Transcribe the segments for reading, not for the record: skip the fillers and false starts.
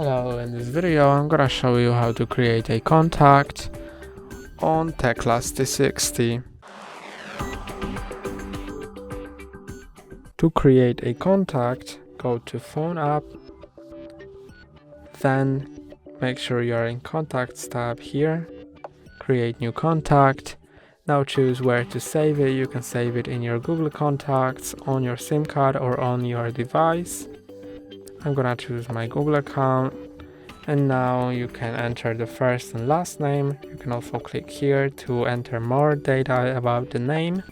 Hello, in this video I'm gonna show you how to create a contact on TECLAST T60. To create a contact, go to Phone app, then make sure you are in Contacts tab here, create new contact. Now choose where to save it. You can save it in your Google Contacts, on your SIM card or on your device. I'm gonna choose my Google account, and now you can enter the first and last name. You can also click here to enter more data about the name.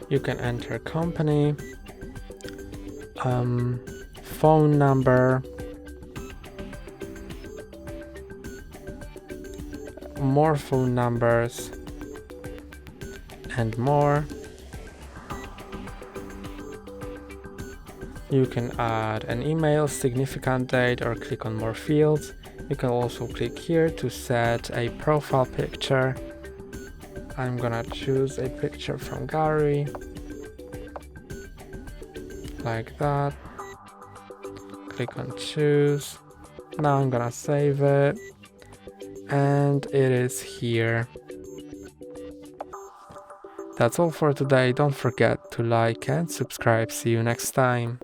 You can enter company, phone number, more phone numbers, and more. You can add an email, significant date, or click on more fields. You can also click here to set a profile picture. I'm gonna choose a picture from Gary, like that. Click on choose. Now I'm gonna save it, and it is here. That's all for today. Don't forget to like and subscribe. See you next time.